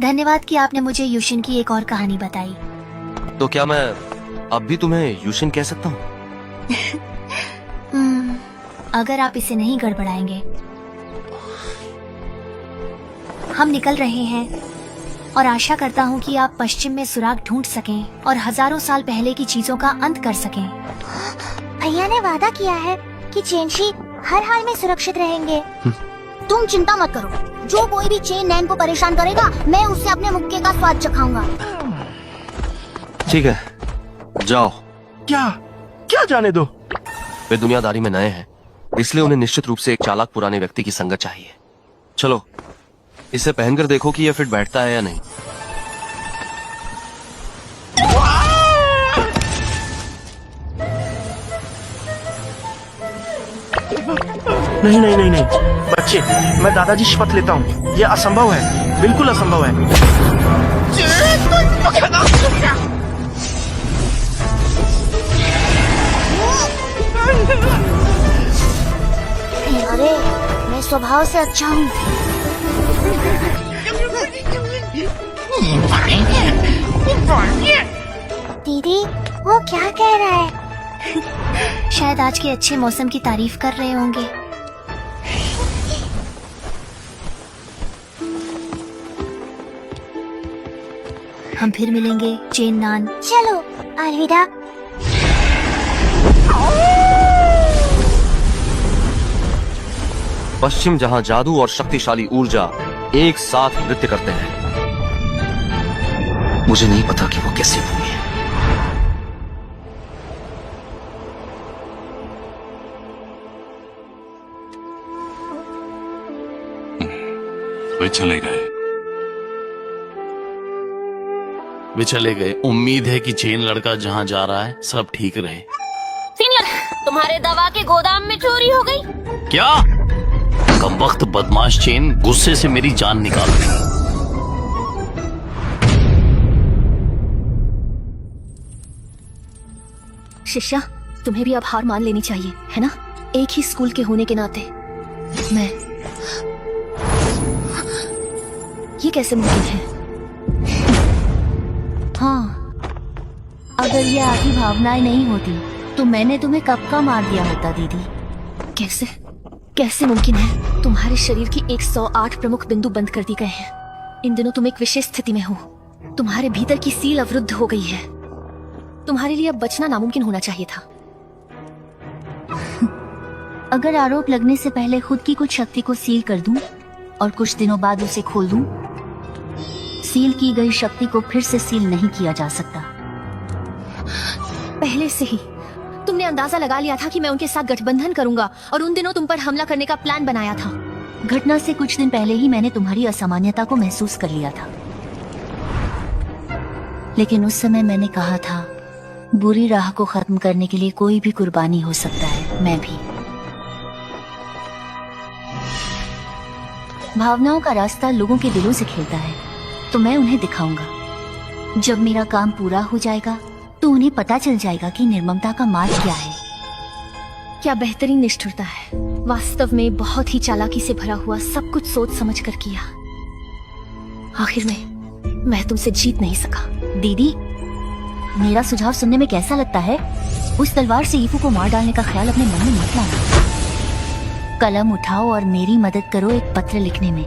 धन्यवाद कि आपने मुझे यूशिन की एक और कहानी बताई। तो क्या मैं अब भी तुम्हें यूशिन कह सकता हूँ? अगर आप इसे नहीं गड़बड़ाएंगे। हम निकल रहे हैं और आशा करता हूँ कि आप पश्चिम में सुराग ढूंढ सकें और हजारों साल पहले की चीजों का अंत कर सकें। भैया ने वादा किया है कि चेनशी हर हाल में सुरक्षित रहेंगे। तुम चिंता मत करो, जो कोई भी चेन नैन को परेशान करेगा मैं उससे अपने मुक्के का स्वाद चखाऊंगा। ठीक है, जाओ। क्या क्या जाने दो। वे दुनियादारी में नए हैं, इसलिए उन्हें निश्चित रूप से एक चालाक पुराने व्यक्ति की संगत चाहिए। चलो, इसे पहनकर देखो कि यह फिट बैठता है या नहीं। नहीं नहीं नहीं नहीं बच्चे, मैं दादाजी शपथ लेता हूँ, यह असंभव है, बिल्कुल असंभव है। अरे मैं स्वभाव से अच्छा हूँ। दीदी वो क्या कह रहा है? शायद आज के अच्छे मौसम की तारीफ कर रहे होंगे। हम फिर मिलेंगे चेन नान। चलो अलविदा। पश्चिम जहाँ जादू और शक्तिशाली ऊर्जा एक साथ नृत्य करते हैं। मुझे नहीं पता कि वो कैसी भूमि है। वे चले गए। वे चले गए। उम्मीद है कि चेन लड़का जहाँ जा रहा है सब ठीक रहे। सीनियर, तुम्हारे दवा के गोदाम में चोरी हो गई। क्या? कमबख्त बदमाश चेन गुस्से से मेरी जान निकाल दी। शिष्या, तुम्हें भी अब हार मान लेनी चाहिए, है ना? एक ही स्कूल के होने के नाते मैं ये कैसे मुमकिन है? हाँ, अगर ये आधी भावनाएं नहीं होती तो मैंने तुम्हें कब का मार दिया होता दीदी। कैसे कैसे मुमकिन है? तुम्हारे शरीर की 108 प्रमुख बिंदु बंद कर दिए गए हैं। इन दिनों तुम एक विशेष स्थिति में हो। तुम्हारे भीतर की सील अवरुद्ध हो गई है। तुम्हारे लिए अब बचना नामुमकिन होना चाहिए था। अगर आरोप लगने से पहले खुद की कुछ शक्ति को सील कर दूं और कुछ दिनों बाद उसे खोल दूं, सील की गई शक्ति को फिर से सील नहीं किया जा सकता। पहले से ही तुमने अंदाजा लगा लिया था कि मैं उनके साथ गठबंधन करूंगा और उन दिनों तुम पर हमला करने का प्लान बनाया था। घटना से कुछ दिन पहले ही मैंने तुम्हारी असामान्यता को महसूस कर लिया था, लेकिन उस समय मैंने कहा था बुरी राह को खत्म करने के लिए कोई भी कुर्बानी हो सकता है, मैं भी। भावनाओं का रास्ता लोगों के दिलों से खेलता है, तो मैं उन्हें दिखाऊंगा। जब मेरा काम पूरा हो जाएगा तो उन्हें पता चल जाएगा कि निर्ममता का मार्ग क्या है। क्या बेहतरीन निष्ठुरता है। वास्तव में बहुत ही चालाकी से भरा हुआ सब कुछ सोच समझ कर किया। आखिर में मैं तुमसे जीत नहीं सका। दीदी, मेरा सुझाव सुनने में कैसा लगता है? उस तलवार से ईफू को मार डालने का ख्याल अपने मन में मत लाना। कलम उठाओ और मेरी मदद करो एक पत्र लिखने में।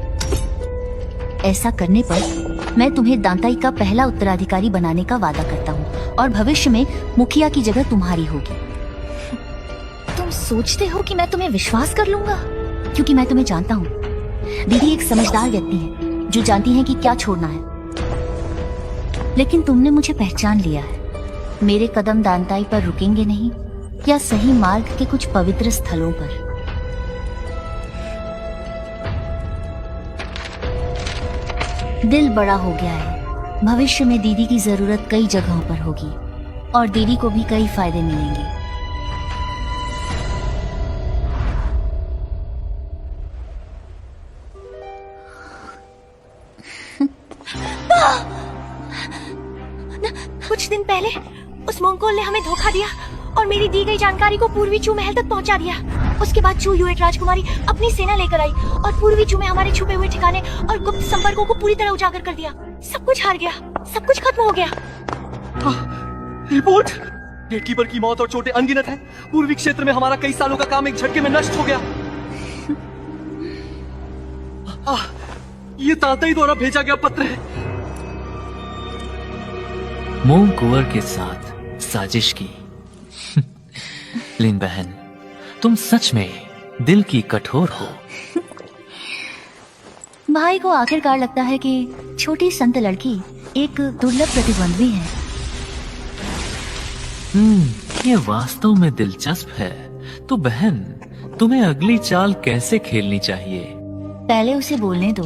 ऐसा करने पर मैं तुम्हें दांताई का पहला उत्तराधिकारी बनाने का वादा करता हूँ और भविष्य में मुखिया की जगह तुम्हारी होगी। तुम सोचते हो कि मैं तुम्हें विश्वास कर लूंगा? क्योंकि मैं तुम्हें जानता हूँ। दीदी एक समझदार व्यक्ति है जो जानती है कि क्या छोड़ना है, लेकिन तुमने मुझे पहचान लिया है। मेरे कदम दांताई पर रुकेंगे नहीं, या सही मार्ग के कुछ पवित्र स्थलों पर। दिल बड़ा हो गया है। भविष्य में दीदी की जरूरत कई जगहों पर होगी और दीदी को भी कई फायदे मिलेंगे। कुछ दिन पहले उस मोंगोल ने हमें धोखा दिया और मेरी दी गई जानकारी को पूर्वी चू महल तक पहुंचा दिया। उसके बाद चू युएट राजकुमारी अपनी सेना लेकर आई और पूर्वी चू में हमारे छुपे हुए ठिकाने और गुप्त संपर्कों को पूरी तरह उजागर कर दिया। सब कुछ हार गया, सब कुछ खत्म हो गया। रिपोर्ट, गेटकीपर की मौत और चोटें अनगिनत हैं। पूर्वी क्षेत्र में हमारा कई सालों का काम एक झटके में नष्ट हो गया। ये तांताई द्वारा भेजा गया पत्र है। मोम कुंवर के साथ साजिश की। लिन बहन, तुम सच में दिल की कठोर हो। भाई को आखिरकार लगता है कि छोटी संत लड़की एक दुर्लभ प्रतिद्वंद्वी है। ये वास्तव में दिलचस्प है। तो बहन, तुम्हें अगली चाल कैसे खेलनी चाहिए? पहले उसे बोलने दो।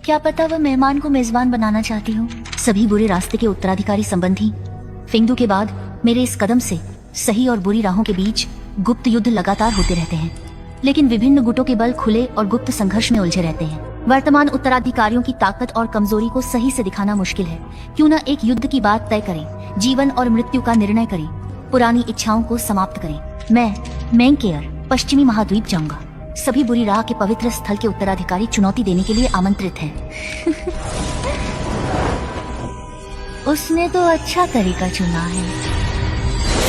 क्या पता वह मेहमान को मेजबान बनाना चाहती हो। सभी बुरे रास्ते के उत्तराधिकारी संबंधी फिंगदू के बाद मेरे इस कदम से सही और बुरी राहों के बीच गुप्त युद्ध लगातार होते रहते हैं, लेकिन विभिन्न गुटों के बल खुले और गुप्त संघर्ष में उलझे रहते हैं। वर्तमान उत्तराधिकारियों की ताकत और कमजोरी को सही से दिखाना मुश्किल है। क्यों न एक युद्ध की बात तय करें, जीवन और मृत्यु का निर्णय करें, पुरानी इच्छाओं को समाप्त करें। मैं मैंकेयर पश्चिमी महाद्वीप जाऊंगा। सभी बुरी राह के पवित्र स्थल के उत्तराधिकारी चुनौती देने के लिए आमंत्रित हैं। उसने तो अच्छा तरीका चुना है।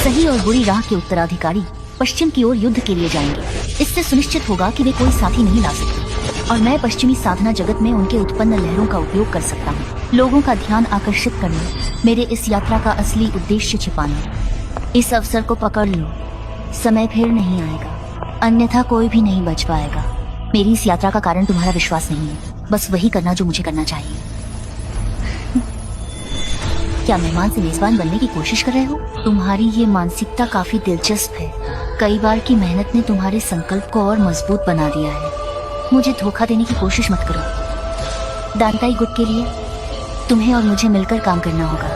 सही और बुरी राह के उत्तराधिकारी पश्चिम की ओर युद्ध के लिए जाएंगे। इससे सुनिश्चित होगा कि वे कोई साथी नहीं ला सकते और मैं पश्चिमी साधना जगत में उनके उत्पन्न लहरों का उपयोग कर सकता हूँ। लोगों का ध्यान आकर्षित करना मेरे इस यात्रा का असली उद्देश्य छिपाना। इस अवसर को पकड़ लो, समय फिर नहीं आएगा, अन्यथा कोई भी नहीं बच पाएगा। मेरी इस यात्रा का कारण तुम्हारा विश्वास नहीं है, बस वही करना जो मुझे करना चाहिए। क्या मेहमान से मेजबान बनने की कोशिश कर रहे हो? तुम्हारी ये मानसिकता काफी दिलचस्प है। कई बार की मेहनत ने तुम्हारे संकल्प को और मजबूत बना दिया है। मुझे धोखा देने की कोशिश मत करो। दांताई गुट के लिए तुम्हें और मुझे मिलकर काम करना होगा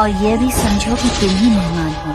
और यह भी समझो कि तुम ही मेहमान हो।